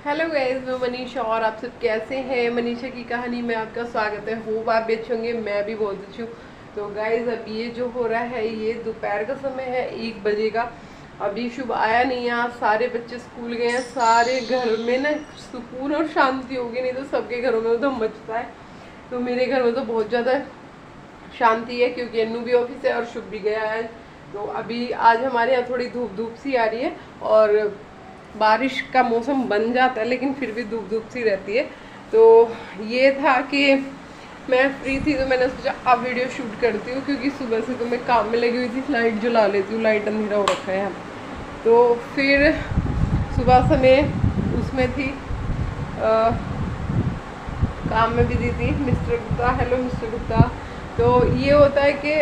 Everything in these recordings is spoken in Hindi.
हेलो गाइस, मैं मनीषा और आप सब कैसे हैं। मनीषा की कहानी में आपका स्वागत है। होप आप भी अच्छे होंगे, मैं भी बहुत अच्छी हूँ। तो गाइस, अब ये जो हो रहा है ये दोपहर का समय है, 1 बजे का। अभी शुभ आया नहीं है, आज सारे बच्चे स्कूल गए हैं। सारे घर में ना सुकून और शांति होगी, नहीं तो सबके घरों में तो मचता है। तो मेरे घर में तो बहुत ज़्यादा शांति है क्योंकि अन्नू भी ऑफिस है और शुभ भी गया है। तो अभी आज हमारे यहाँ थोड़ी धूप धूप सी आ रही है और बारिश का मौसम बन जाता है, लेकिन फिर भी धूप धूप सी रहती है। तो ये था कि मैं फ्री थी तो मैंने सोचा अब वीडियो शूट करती हूँ, क्योंकि सुबह से तो मैं काम में लगी हुई थी। लाइट जला लेती हूँ, लाइट अंधेरा हो रखा है। तो फिर सुबह से मैं उसमें थी, काम में बिजी थी। Mister Gupta, hello mister Gupta. तो ये होता है कि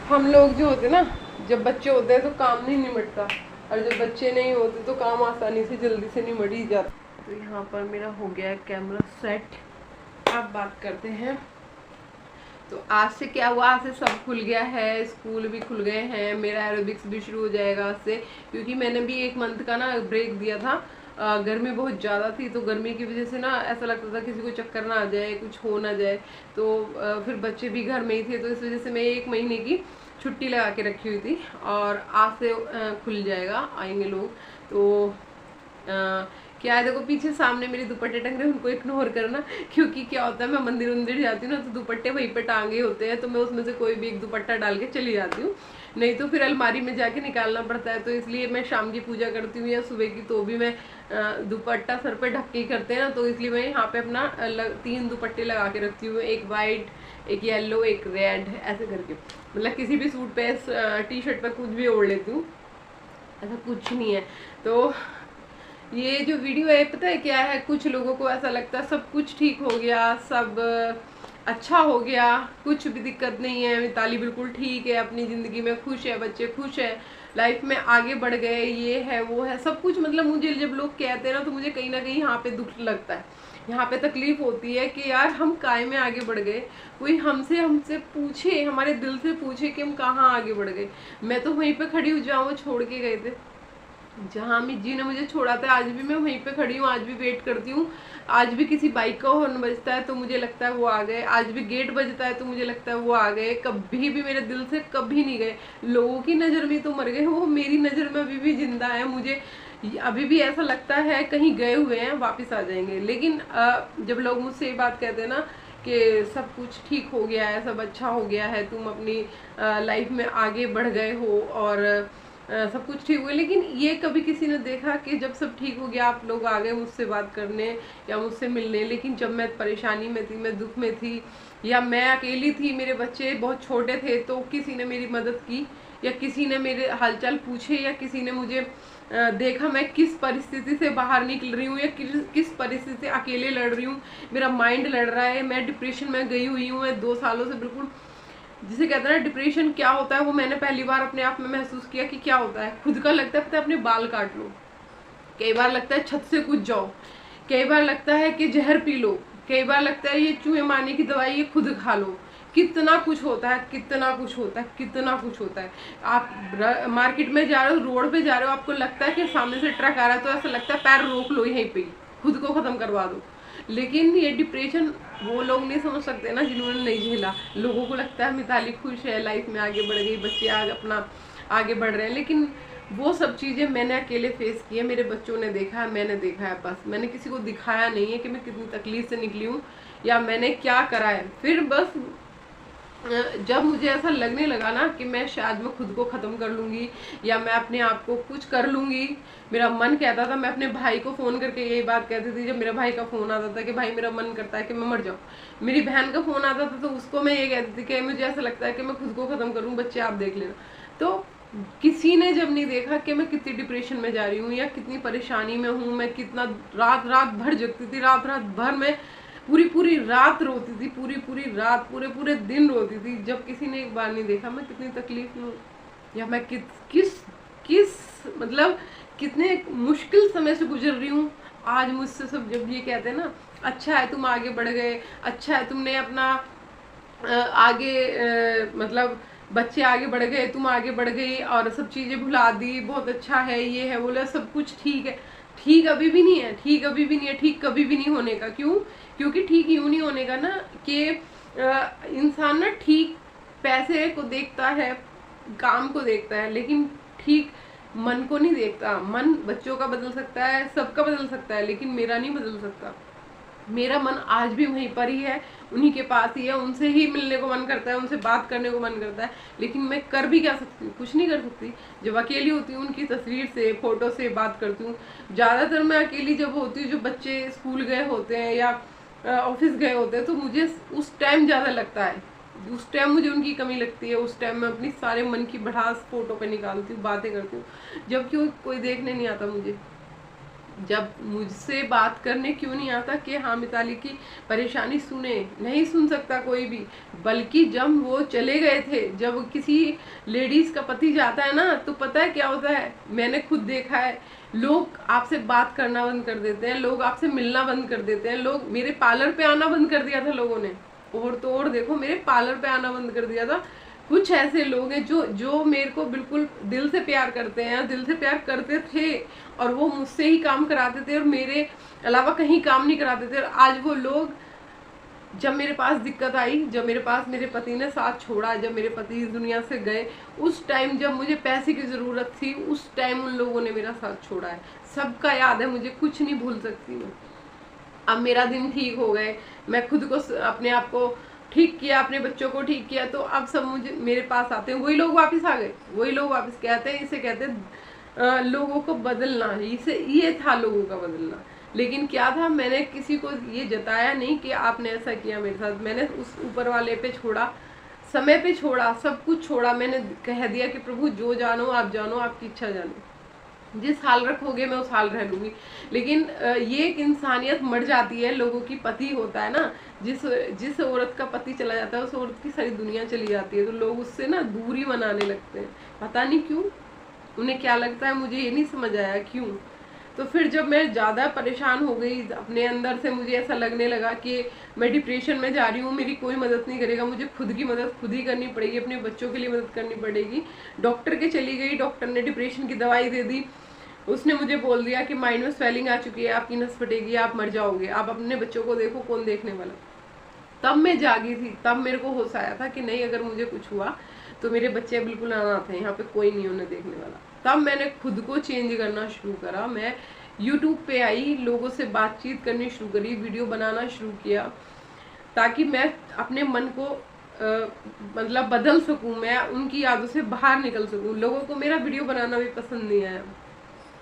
हम लोग जो होते हैं ना, जब बच्चे होते हैं तो काम नहीं निमटता, और जब बच्चे नहीं होते तो काम आसानी से जल्दी से निमट ही जाता। तो यहाँ पर मेरा हो गया है कैमरा सेट। अब बात करते हैं। तो आज से क्या हुआ, आज से सब खुल गया है, स्कूल भी खुल गए हैं, मेरा एरोबिक्स भी शुरू हो जाएगा आज से। क्योंकि मैंने भी 1 मंथ का ना ब्रेक दिया था। गर्मी बहुत ज़्यादा थी, तो गर्मी की वजह से ना ऐसा लगता था किसी को चक्कर ना आ जाए, कुछ हो ना जाए। तो फिर बच्चे भी घर में ही थे, तो इस वजह से मैं 1 महीने की छुट्टी लगा के रखी हुई थी। और आज से खुल जाएगा, आएंगे लोग। तो क्या है, देखो पीछे सामने मेरे दुपट्टे टंग रहे हैं, उनको इग्नोर करना। क्योंकि क्या होता है, मैं मंदिर वंदिर जाती हूँ ना, तो दुपट्टे वहीं पे टांगे होते हैं, तो मैं उसमें से कोई भी एक दुपट्टा डाल के चली जाती हूँ। नहीं तो फिर अलमारी में जाके निकालना पड़ता है। तो इसलिए मैं शाम की पूजा करती हूँ या सुबह की, तो भी मैं दुपट्टा सर पे ढक के ही करते हैं ना, तो इसलिए मैं यहाँ पे अपना 3 दुपट्टे लगा के रखती हूँ। एक वाइट, एक येलो, एक रेड, ऐसे करके। मतलब किसी भी सूट पे, टी शर्ट पे कुछ भी ओढ़ लेती हूँ, ऐसा कुछ नहीं है। तो ये जो वीडियो है, पता है क्या है, कुछ लोगों को ऐसा लगता है सब कुछ ठीक हो गया, सब अच्छा हो गया, कुछ भी दिक्कत नहीं है, मिताली बिल्कुल ठीक है, अपनी ज़िंदगी में खुश है, बच्चे खुश है, लाइफ में आगे बढ़ गए, ये है वो है, सब कुछ। मतलब मुझे जब लोग कहते हैं ना, तो मुझे कहीं ना कहीं यहाँ पे दुख लगता है, यहाँ पे तकलीफ होती है कि यार हम काय में आगे बढ़ गए। कोई हमसे हमसे पूछे, हमारे दिल से पूछे कि हम कहाँ आगे बढ़ गए। मैं तो वहीं पे खड़ी हूँ जहाँ वो छोड़ के गए थे, जहाँ अमित जी ने मुझे छोड़ा था, आज भी मैं वहीं पे खड़ी हूँ, आज भी वेट करती हूँ। आज भी किसी बाइक का हॉर्न बजता है तो मुझे लगता है वो आ गए, आज भी गेट बजता है तो मुझे लगता है वो आ गए। कभी भी मेरे दिल से कभी नहीं गए। लोगों की नज़र में तो मर गए, वो मेरी नज़र में अभी भी जिंदा है। मुझे अभी भी ऐसा लगता है कहीं गए हुए हैं, वापस आ जाएंगे। लेकिन जब लोग मुझसे ये बात कहते हैं ना कि सब कुछ ठीक हो गया है, सब अच्छा हो गया है, तुम अपनी लाइफ में आगे बढ़ गए हो और सब कुछ ठीक हुआ, लेकिन ये कभी किसी ने देखा कि जब सब ठीक हो गया आप लोग आ गए मुझसे बात करने या मुझसे मिलने। लेकिन जब मैं परेशानी में थी, मैं दुख में थी, या मैं अकेली थी, मेरे बच्चे बहुत छोटे थे, तो किसी ने मेरी मदद की, या किसी ने मेरे हालचाल पूछे, या किसी ने मुझे देखा मैं किस परिस्थिति से बाहर निकल रही हूँ, या किस परिस्थिति से अकेले लड़ रही हूँ, मेरा माइंड लड़ रहा है, मैं डिप्रेशन में गई हुई हूँ। मैं 2 सालों से बिल्कुल, जिसे कहते हैं ना डिप्रेशन क्या होता है, वो मैंने पहली बार अपने आप में महसूस किया कि क्या होता है। खुद का लगता है पता है, अपने बाल काट लो, कई बार लगता है छत से कूद जाओ, कई बार लगता है कि जहर पी लो, कई बार लगता है ये चूहे मारने की दवाई ये खुद खा लो। कितना कुछ होता है, कितना कुछ होता है, कितना कुछ होता है। आप मार्केट में जा रहे हो, रोड पे जा रहे हो, आपको लगता है कि सामने से ट्रक आ रहा है, तो ऐसा लगता है पैर रोक लो यहीं पे, खुद को खत्म करवा दो। लेकिन ये डिप्रेशन वो लोग नहीं समझ सकते ना जिन्होंने नहीं झेला। लोगों को लगता है मिताली खुश है, लाइफ में आगे बढ़ गई, बच्चे आगे अपना आगे बढ़ रहे हैं, लेकिन वो सब चीज़ें मैंने अकेले फेस की है। मेरे बच्चों ने देखा है, मैंने देखा है, बस मैंने किसी को दिखाया नहीं है कि मैं कितनी तकलीफ से निकली हूँ या मैंने क्या करा है। फिर बस जब मुझे ऐसा लगने लगा ना कि मैं शायद मैं खुद को ख़त्म कर लूँगी या मैं अपने आप को कुछ कर लूँगी, मेरा मन कहता था, मैं अपने भाई को फ़ोन करके यही बात कहती थी। जब मेरा भाई का फ़ोन आता था कि भाई मेरा मन करता है कि मैं मर जाऊँ, मेरी बहन का फ़ोन आता था तो उसको मैं ये कहती थी कि मुझे ऐसा लगता है कि मैं खुद को ख़त्म करूँ, बच्चे आप देख लेना। तो किसी ने जब नहीं देखा कि मैं कितनी डिप्रेशन में जा रही हूँ या कितनी परेशानी में हूँ, मैं कितना रात रात भर जगती थी, रात रात भर मैं पूरी पूरी रात रोती थी, पूरी पूरी रात, पूरे पूरे दिन रोती थी, जब किसी ने एक बार नहीं देखा मैं कितनी तकलीफ में हूँ, या मैं किस किस मतलब कितने मुश्किल समय से गुजर रही हूँ। आज मुझसे सब जब ये कहते हैं ना, अच्छा है तुम आगे बढ़ गए, अच्छा है तुमने अपना आगे मतलब बच्चे आगे बढ़ गए, तुम आगे बढ़ गई और सब चीज़ें भुला दी, बहुत अच्छा है, ये है बोला, सब कुछ ठीक है। ठीक अभी भी नहीं है, ठीक अभी भी नहीं है, ठीक कभी भी नहीं होने का। क्यों? क्योंकि ठीक यूं नहीं होने का ना कि इंसान ना ठीक पैसे को देखता है, काम को देखता है, लेकिन ठीक मन को नहीं देखता। मन बच्चों का बदल सकता है, सबका बदल सकता है, लेकिन मेरा नहीं बदल सकता। मेरा मन आज भी वहीं पर ही है, उन्हीं के पास ही है, उनसे ही मिलने को मन करता है, उनसे बात करने को मन करता है, लेकिन मैं कर भी क्या सकती हूँ? कुछ नहीं कर सकती। जब अकेली होती हूँ उनकी तस्वीर से, फोटो से बात करती हूँ। ज़्यादातर मैं अकेली जब होती हूँ, जो बच्चे स्कूल गए होते हैं या ऑफिस गए होते हैं, तो मुझे उस टाइम ज़्यादा लगता है, उस टाइम मुझे उनकी कमी लगती है। उस टाइम मैं अपनी सारे मन की भड़ास फोटो पे निकालती हूँ, बातें करती हूँ, जबकि कोई देखने नहीं आता मुझे। जब मुझसे बात करने क्यों नहीं आता कि हाँ मिताली की परेशानी सुने, नहीं सुन सकता कोई भी। बल्कि जब वो चले गए थे, जब किसी लेडीज का पति जाता है ना, तो पता है क्या होता है? मैंने खुद देखा है, लोग आपसे बात करना बंद कर देते हैं, लोग आपसे मिलना बंद कर देते हैं। लोग मेरे पार्लर पे आना बंद कर दिया था लोगों ने, और तो और देखो मेरे पार्लर पे आना बंद कर दिया था। कुछ ऐसे लोग हैं जो मेरे को बिल्कुल दिल से प्यार करते हैं, दिल से प्यार करते थे, और वो मुझसे ही काम कराते थे और मेरे अलावा कहीं काम नहीं कराते थे। और आज वो लोग, जब मेरे पास दिक्कत आई, जब मेरे पास मेरे पति ने साथ छोड़ा, जब मेरे पति इस दुनिया से गए, उस टाइम जब मुझे पैसे की ज़रूरत थी, उस टाइम उन लोगों ने मेरा साथ छोड़ा है। सबका याद है मुझे, कुछ नहीं भूल सकती मैं। अब मेरा दिन ठीक हो गए, मैं खुद को, अपने आप को ठीक किया, अपने बच्चों को ठीक किया, तो अब सब मुझे मेरे पास आते हैं। वही लोग वापस आ गए, वही लोग वापस कहते हैं, इसे कहते हैं लोगों को बदलना। इसे ये था लोगों का बदलना। लेकिन क्या था? मैंने किसी को ये जताया नहीं कि आपने ऐसा किया मेरे साथ। मैंने उस ऊपर वाले पे छोड़ा, समय पे छोड़ा, सब कुछ छोड़ा। मैंने कह दिया कि प्रभु जो जानो आप जानो, आपकी इच्छा जानो, जिस हाल रखोगे मैं उस हाल रह लूंगी। लेकिन ये एक इंसानियत मर जाती है। लोगों की पति होता है ना, जिस औरत का पति चला जाता है, उस औरत की सारी दुनिया चली जाती है, तो लोग उससे ना दूरी बनाने लगते हैं। पता नहीं क्यों, उन्हें क्या लगता है, मुझे ये नहीं समझ आया क्यों। तो फिर जब मैं ज़्यादा परेशान हो गई अपने अंदर से, मुझे ऐसा लगने लगा कि मैं डिप्रेशन में जा रही हूँ, मेरी कोई मदद नहीं करेगा, मुझे खुद की मदद खुद ही करनी पड़ेगी, अपने बच्चों के लिए मदद करनी पड़ेगी। डॉक्टर के चली गई, डॉक्टर ने डिप्रेशन की दवाई दे दी। उसने मुझे बोल दिया कि माइंड में स्वेलिंग आ चुकी है, आपकी नस फटेगी, आप मर जाओगे, आप अपने बच्चों को देखो, कौन देखने वाला। तब मैं जागी थी, तब मेरे को होश आया था कि नहीं, अगर मुझे कुछ हुआ तो मेरे बच्चे बिल्कुल अनाथ हैं, यहाँ पे कोई नहीं उन्हें देखने वाला। तब मैंने खुद को चेंज करना शुरू करा। मैं यूट्यूब पे आई, लोगों से बातचीत करनी शुरू करी, वीडियो बनाना शुरू किया, ताकि मैं अपने मन को मतलब बदल सकूं, मैं उनकी यादों से बाहर निकल सकूं। लोगों को मेरा वीडियो बनाना भी पसंद नहीं आया।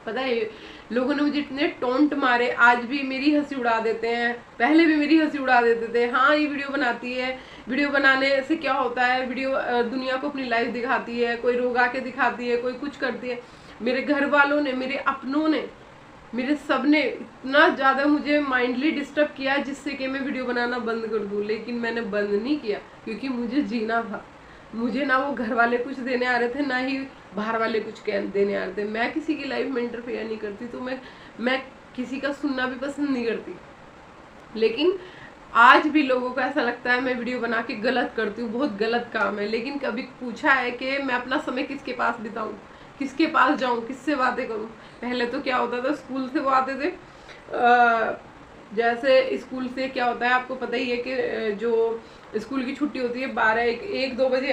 पता है, लोगों ने मुझे इतने टोंट मारे, आज भी मेरी हंसी उड़ा देते हैं, पहले भी मेरी हंसी उड़ा देते थे। हाँ, ये वीडियो बनाती है, वीडियो बनाने से क्या होता है, वीडियो दुनिया को अपनी लाइफ दिखाती है, कोई रोग आके दिखाती है, कोई कुछ करती है। मेरे घर वालों ने, मेरे अपनों ने, मेरे सब ने इतना ज़्यादा मुझे माइंडली डिस्टर्ब किया जिससे कि मैं वीडियो बनाना बंद कर दूँ। लेकिन मैंने बंद नहीं किया, क्योंकि मुझे जीना था। मुझे ना वो घर वाले कुछ देने आ रहे थे, ना ही बाहर वाले कुछ देने आ रहे थे। मैं किसी की लाइफ में इंटरफेयर नहीं करती, तो मैं किसी का सुनना भी पसंद नहीं करती। लेकिन आज भी लोगों को ऐसा लगता है मैं वीडियो बना के गलत करती हूँ, बहुत गलत काम है। लेकिन कभी पूछा है कि मैं अपना समय किसके पास बिताऊँ, किसके पास जाऊँ, किससे बातें करूँ? पहले तो क्या होता था, स्कूल से वो आते थे, जैसे स्कूल से क्या होता है आपको पता ही है कि जो स्कूल की छुट्टी होती है 1-2 बजे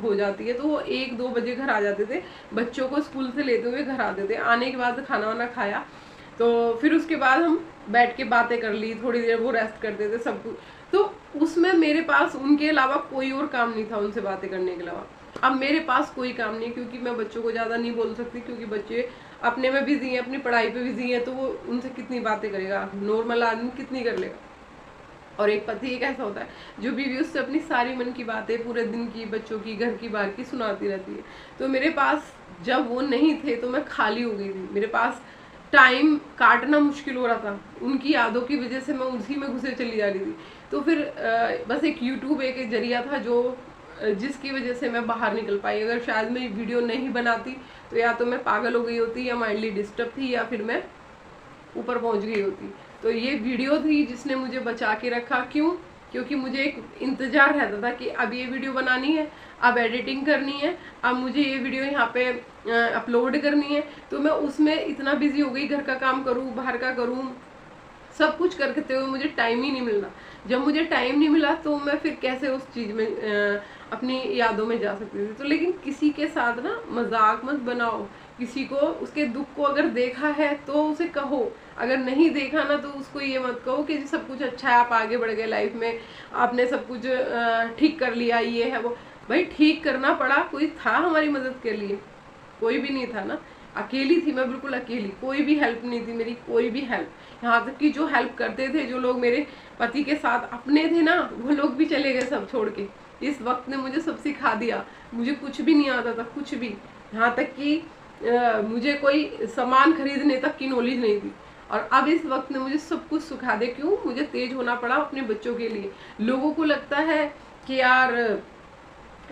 हो जाती है, तो वो 1-2 बजे घर आ जाते थे। बच्चों को स्कूल से लेते हुए घर आते थे। आने के बाद खाना वाना खाया, तो फिर उसके बाद हम बैठ के बातें कर ली, थोड़ी देर वो रेस्ट करते थे, सब कुछ। तो उसमें मेरे पास उनके अलावा कोई और काम नहीं था, उनसे बातें करने के अलावा। अब मेरे पास कोई काम नहीं, क्योंकि मैं बच्चों को ज़्यादा नहीं बोल सकती, क्योंकि बच्चे अपने में बिजी हैं, अपनी पढ़ाई पे बिजी हैं, तो वो उनसे कितनी बातें करेगा, नॉर्मल आदमी कितनी कर लेगा। और एक पति एक ऐसा होता है जो बीवी उससे अपनी सारी मन की बातें, पूरे दिन की, बच्चों की, घर की, बाहर की सुनाती रहती है। तो मेरे पास जब वो नहीं थे तो मैं खाली हो गई थी, मेरे पास टाइम काटना मुश्किल हो रहा था। उनकी यादों की वजह से मैं उसी में घुसे चली जा रही थी। तो फिर बस एक यूट्यूब एक जरिया था जो जिसकी वजह से मैं बाहर निकल पाई। अगर शायद मैं वीडियो नहीं बनाती तो या तो मैं पागल हो गई होती, या माइंडली डिस्टर्ब थी, या फिर मैं ऊपर पहुंच गई होती। तो ये वीडियो थी जिसने मुझे बचा के रखा। क्यों? क्योंकि मुझे एक इंतज़ार रहता था कि अब ये वीडियो बनानी है, अब एडिटिंग करनी है, अब मुझे ये वीडियो यहाँ पे अपलोड करनी है। तो मैं उसमें इतना बिजी हो गई, घर का काम करूँ, बाहर का करूँ, सब कुछ करते हुए मुझे टाइम ही नहीं मिल रहा। जब मुझे टाइम नहीं मिला तो मैं फिर कैसे उस चीज़ में अपनी यादों में जा सकती थी। तो लेकिन किसी के साथ ना मजाक मत बनाओ, किसी को उसके दुख को अगर देखा है तो उसे कहो, अगर नहीं देखा ना तो उसको ये मत कहो कि सब कुछ अच्छा है, आप आगे बढ़ गए लाइफ में, आपने सब कुछ ठीक कर लिया, ये है वो। भाई ठीक करना पड़ा, कोई था हमारी मदद के लिए? कोई भी नहीं था ना। अकेली थी मैं, बिल्कुल अकेली, कोई भी हेल्प नहीं थी मेरी, कोई भी हेल्प। यहाँ तक कि जो हेल्प करते थे, जो लोग मेरे पति के साथ अपने थे ना, वो लोग भी चले गए सब छोड़ के। इस वक्त ने मुझे सब सिखा दिया, मुझे कुछ भी नहीं आता था, कुछ भी। यहाँ तक कि मुझे कोई सामान खरीदने तक की नॉलेज नहीं थी, और अब इस वक्त ने मुझे सब कुछ सिखा दे। क्यों? मुझे तेज होना पड़ा अपने बच्चों के लिए। लोगों को लगता है कि यार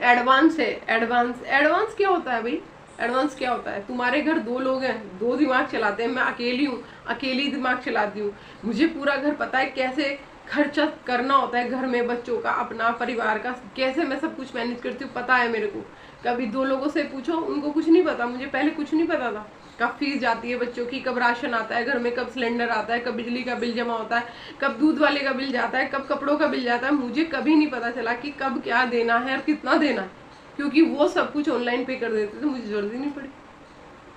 एडवांस है। एडवांस क्या होता है भाई? एडवांस क्या होता है? तुम्हारे घर 2 लोग हैं, 2 दिमाग चलाते हैं, मैं अकेली हूँ, अकेली दिमाग चलाती हूँ। मुझे पूरा घर पता है कैसे खर्चा करना होता है, घर में बच्चों का, अपना परिवार का, कैसे मैं सब कुछ मैनेज करती हूँ, पता है मेरे को। कभी 2 लोगों से पूछो, उनको कुछ नहीं पता, मुझे पहले कुछ नहीं पता था। कब फीस जाती है बच्चों की, कब राशन आता है घर में, कब सिलेंडर आता है, कब बिजली का बिल जमा होता है, कब दूध वाले का बिल जाता है, कब कपड़ों का बिल जाता है। मुझे कभी नहीं पता चला कि कब क्या देना है और कितना देना है, क्योंकि वो सब कुछ ऑनलाइन पे कर देते थे, मुझे जरूरत ही नहीं पड़ी।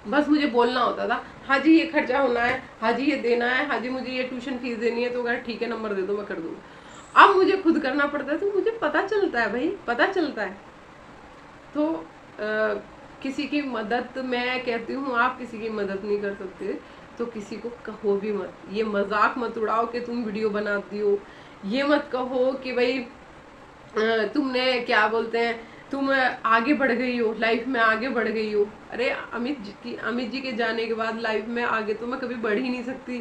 बस मुझे बोलना होता था, हाँ जी ये खर्चा होना है, हाँ जी ये देना है, हाँ जी मुझे ये ट्यूशन फीस देनी है, तो अगर ठीक है नंबर दे दो मैं कर दूँगा। अब मुझे खुद करना पड़ता है, तो मुझे पता चलता है भाई, पता चलता है। तो किसी की मदद, मैं कहती हूँ आप किसी की मदद नहीं कर सकते तो किसी को कहो भी मत। ये मजाक मत उड़ाओ कि तुम वीडियो बनाती हो, ये मत कहो कि भाई तुमने क्या बोलते हैं, तुम आगे बढ़ गई हो, लाइफ में आगे बढ़ गई हो। अरे अमित जी के जाने के बाद लाइफ में आगे तो मैं कभी बढ़ ही नहीं सकती।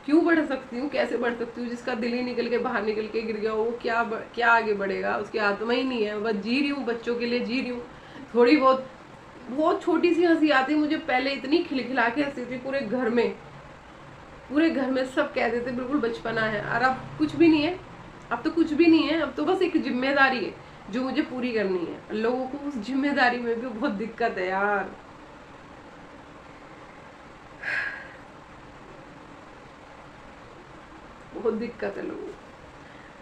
क्यों बढ़ सकती हूँ, कैसे बढ़ सकती हूँ? जिसका दिल ही निकल के बाहर निकल के गिर गया वो क्या आगे बढ़ेगा? उसकी आत्मा ही नहीं है। बस जी रही हूँ, बच्चों के लिए जी रही हूँ। थोड़ी बहुत छोटी सी हंसी आती है मुझे। पहले इतनी खिलखिला के हंसी थी, पूरे घर में सब कहते थे बिल्कुल बचपना है। और अब कुछ भी नहीं है, अब तो कुछ भी नहीं है। अब तो बस एक जिम्मेदारी है जो मुझे पूरी करनी है। लोगों को उस जिम्मेदारी में भी बहुत दिक्कत है यार। बहुत दिक्कत है लोगों को।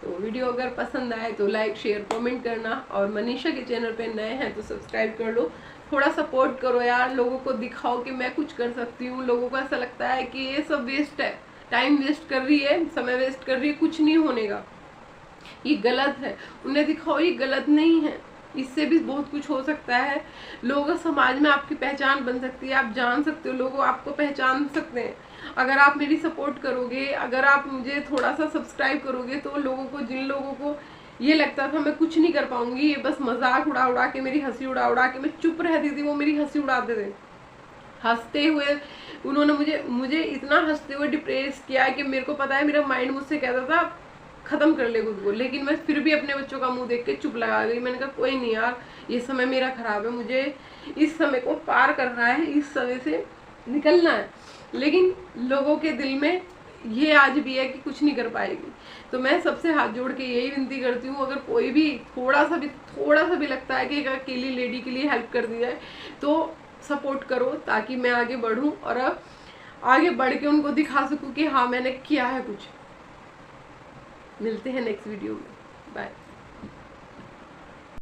तो वीडियो अगर पसंद आए तो लाइक शेयर कमेंट करना, और मनीषा के चैनल पे नए हैं तो सब्सक्राइब कर लो। थोड़ा सपोर्ट करो यार, लोगों को दिखाओ कि मैं कुछ कर सकती हूँ। लोगों को ऐसा लगता है कि ये सब वेस्ट है, टाइम वेस्ट कर रही है, समय वेस्ट कर रही है, कुछ नहीं होने का, ये गलत है। उन्हें दिखाओ ये गलत नहीं है, इससे भी बहुत कुछ हो सकता है। लोग समाज में आपकी पहचान बन सकती है, आप जान सकते हो, लोग आपको पहचान सकते हैं अगर आप मेरी सपोर्ट करोगे, अगर आप मुझे थोड़ा सा सब्सक्राइब करोगे। तो लोगों को, जिन लोगों को ये लगता था मैं कुछ नहीं कर पाऊंगी, ये बस मजाक उड़ा उड़ा के, मेरी हंसी उड़ा उड़ा के मैं चुप रहती थी, वो मेरी हंसी उड़ाते थे। हंसते हुए उन्होंने मुझे इतना हंसते हुए डिप्रेस किया कि मेरे को पता है मेरा माइंड मुझसे कहता था खत्म कर ले खुद को, लेकिन मैं फिर भी अपने बच्चों का मुंह देख के चुप लगा गई। मैंने कहा कोई नहीं यार, ये समय मेरा खराब है, मुझे इस समय को पार करना है, इस समय से निकलना है। लेकिन लोगों के दिल में ये आज भी है कि कुछ नहीं कर पाएगी। तो मैं सबसे हाथ जोड़ के यही विनती करती हूँ, अगर कोई भी थोड़ा सा भी लगता है कि एक अकेली लेडी के लिए हेल्प कर दी जाए तो सपोर्ट करो, ताकि मैं आगे बढ़ूँ और अब आगे बढ़ के उनको दिखा सकूँ कि हाँ मैंने किया है कुछ। मिलते हैं नेक्स्ट वीडियो में।